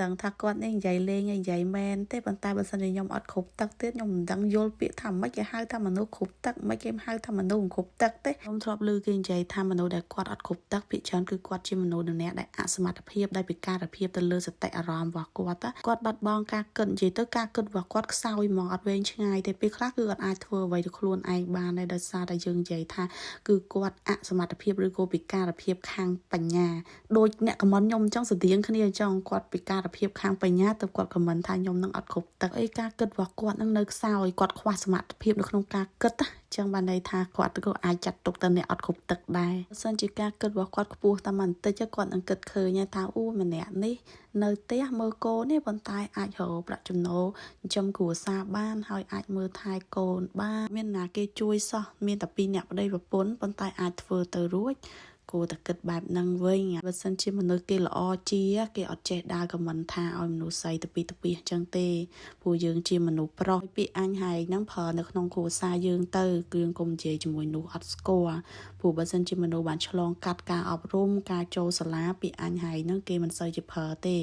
ដឹងថាគាត់នេះនិយាយលេងនិយាយមែនទេប៉ុន្តែបើសិនជាខ្ញុំអត់គ្រប់ទឹកទៀតខ្ញុំមិនដឹងយល់ពាក្យថាម៉េចគេហៅថាមនុស្សគ្រប់ទឹកមិនគេហៅថាមនុស្សមិនគ្រប់ទឹកទេខ្ញុំធ្លាប់ឮគេនិយាយថាមនុស្សដែលគាត់អត់គ្រប់ទឹកភាគច្រើនគឺគាត់ជាមនុស្សម្នាក់ដែលអសមត្ថភាពដែលពិការភាពទៅលើសតិអារម្មណ៍របស់គាត់បាត់បង់ការគិតនិយាយទៅការគិតរបស់គាត់ខ្សោយហ្មងអត់វែងឆ្ងាយទេពេលខ្លះគឺអត់អាចធ្វើអ្វីទៅខ្លួនឯងបានទេដោយសារតែយើងនិយាយថាគឺគាត់អសមត្ថភាពឬក៏ពិការភាពខាងបញ្ញាដូចអ្នកខមមិនខ្ញុំអញ្ចឹងស្តៀងគ្នាអញ្ចឹងគាត់ពិការភាពខាងបញ្ញាទៅគាត់ខមមិនថាខ្ញុំនឹងអត់គ្រប់ទឹកអីការគិតរបស់គាត់នឹងនៅខ្សោយគាត់ខ្វះសមត្ថភាពនៅក្នុងការគិតចឹងបានន័យថាគាត់ក៏អាចចាត់ទុកទៅអ្នកអត់គ្រប់ទឹកដែរបើសិនជាការគិតរបស់គាត់ខ្ពស់តែបន្តិចគាត់នឹងគិតឃើញថាអូម្នាក់នេះនៅផ្ទះមើលកូននេះប៉ុន្តែអាចរកប្រាក់ចំណូលចិញ្ចឹមគ្រួសារបានហើយអាចមើលថែកូនបានមានណាគេជួយសោះមានតែពីរអ្នកប្តីប្រពន្ធប៉ុន្តែអាចធ្វើទៅរួចគួរតែគិតបែបហ្នឹងវិញបើសិនជាមនុស្សគេល្អជាគេអត់ចេះដើរខមមិនថាឲ្យមនុស្សស្អីទៅពីទៅពីអញ្ចឹងទេព្រោះយើងជាមនុស្សប្រុសពាក្យអញហែងហ្នឹងប្រើនៅក្នុងគ្រួសារយើងទៅគឺយើងកុំនិយាយជាមួយនោះអត់ស្គាល់ព្រោះបើសិនជាមនុស្សបានឆ្លងកាត់ការអប់រំការចូលសាលាពាក្យអញហែងហ្នឹងគេមិនសូវជាប្រើទេ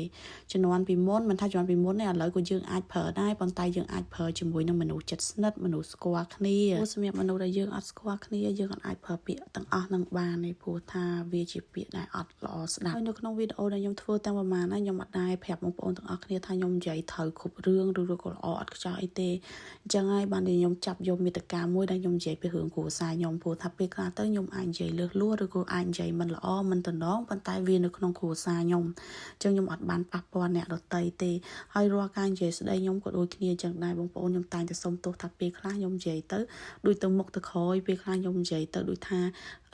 ជំនាន់ពីមុនមិនថាជំនាន់ពីមុនទេឥឡូវក៏យើងអាចប្រើដែរប៉ុន្តែយើងអាចប្រើជាមួយនឹងមនុស្សជិតស្និទ្ធមនុស្សស្គាល់គ្នាព្រោះសម្រាប់មនុស្សដែលយើងអត់ស្គាល់គ្នាយើងអាចប្រើពាក្យទាំងអស់ហ្នឹងបានទេព្រោះថាវាជាពាក្យដែលអត់ល្អស្ដាប់ហើយនៅក្នុងវីដេអូដែលខ្ញុំធ្វើទាំងប្រហែលណាខ្ញុំអត់ដែរប្រាប់បងប្អូនទាំងអស់គ្នាថាខ្ញុំនិយាយត្រូវគ្រប់រឿងឬក៏ល្អអត់ខ្ចោះអីទេអញ្ចឹងហើយបានខ្ញុំចាប់យកមេត្តាមួយដែលខ្ញុំនិយាយពីរឿងគ្រួសារខ្ញុំព្រោះថាពេលខ្លះទៅខ្ញុំអាចនិយាយលើសលួសឬក៏អាចនិយាយមិនល្អមិនតំណងប៉ុន្តែវានៅក្នុងគ្រួសារខ្ញុំអញ្ចឹងខ្ញុំអត់បានប៉ះពាល់អ្នកដទៃទេហើយរាល់ការនិយាយស្ដីខ្ញុំក៏ដូចគ្នាអញ្ចឹងដែរបងប្អូនខ្ញុំតែងតែសុំទោសថាពេលខ្លះខ្ញុំនិយាយទៅដូចទៅមុខទៅក្រោយពេលខ្លះខ្ញុំនិយាយទៅដូចថា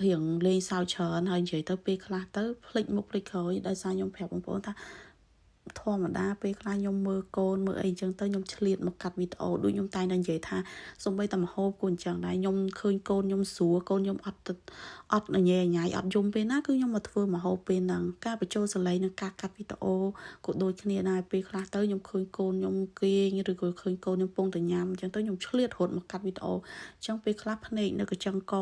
រៀងលេងសើចច្រើនហើយនិយាយទៅពេលខ្លះទៅភ្លេចមុខភ្លេចក្រោយដោយសារខ្ញុំប្រាប់បងប្អូនថាធម្មតាពេលខ្លះខ្ញុំមើលកូនមើលអីចឹងទៅខ្ញុំឆ្លៀតមកកាត់វីដេអូដូចខ្ញុំតែងតែនិយាយថាសូម្បីតែមហូបគូអញ្ចឹងដែរខ្ញុំឃើញកូនខ្ញុំស្រួលកូនខ្ញុំអត់ញ៉ែញ៉ៃអត់យំពេលណាគឺខ្ញុំមកធ្វើមហូបពេលហ្នឹងការបញ្ចូលសលេងនិងការកាត់វីដេអូក៏ដូចគ្នាដែរពេលខ្លះទៅខ្ញុំឃើញកូនខ្ញុំគេងឬក៏ឃើញកូនខ្ញុំពងតែញ៉ាំអញ្ចឹងទៅខ្ញុំឆ្លៀតរត់មកកាត់វីដេអូអញ្ចឹងពេលខ្លះភ្នែកនៅកញ្ចឹងក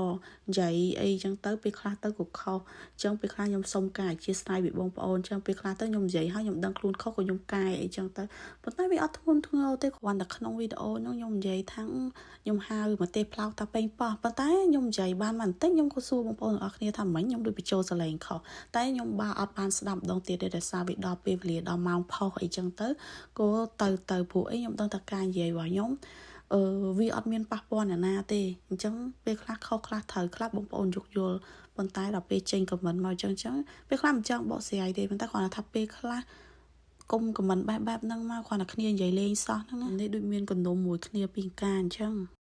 និយាយអីអញ្ចឹងទៅពេលខ្លះទៅក៏ខុសអញ្ចឹងពេលខ្លះខ្ញុំសុំការអធិស្ឋានពីបងប្អូនអញ្ចឹងពេលខ្លះទៅខ្ញុំនិយាយហើយខ្ញុំដឹងខ្លួនខុសក៏ខ្ញុំកែអីចឹងទៅប៉ុន្តែវាអត់ធ្ងន់ធ្ងរទេគ្រាន់តែក្នុងវីដេអូហ្នឹងខ្ញុំនិយាយថាខ្ញុំហៅមកទេផ្លោកតាប៉េងប៉ោះប៉ុន្តែខ្ញុំនិយាយបានបន្តិចខ្ញុំក៏សួរបងប្អូនទាំងអស់គ្នាថាមិញខ្ញុំដូចបញ្ចូលសលេងខុសតែខ្ញុំអត់បានស្ដាប់ម្ដងទៀតទេដោយសារវាដល់ពេលវេលាដល់ម៉ោងផុសអីចឹងទៅក៏ទៅព្រោះអីខ្ញុំដឹងថាការនិយាយរបស់ខ្ញុំវាអត់មានប៉ះពាល់អ្នកណាទេអញ្ចឹងពេលខ្លះខុសខ្លះត្រូវខ្លះបងប្អូនយោគយល់ប៉ុន្តែដល់ពេលចេញខមមិនមកអញ្ចឹងពេលខ្លះមិនចង់បកស្រាយទេប៉ុន្តែគាត់ថាពេលខ្លះគុំខមមិនបែបហ្នឹងមកគ្រាន់តែគ្នានិយាយលេងសោះហ្នឹងនេះដូចមានកណ្ដុំមួយគ្នាពីការអញ្ចឹង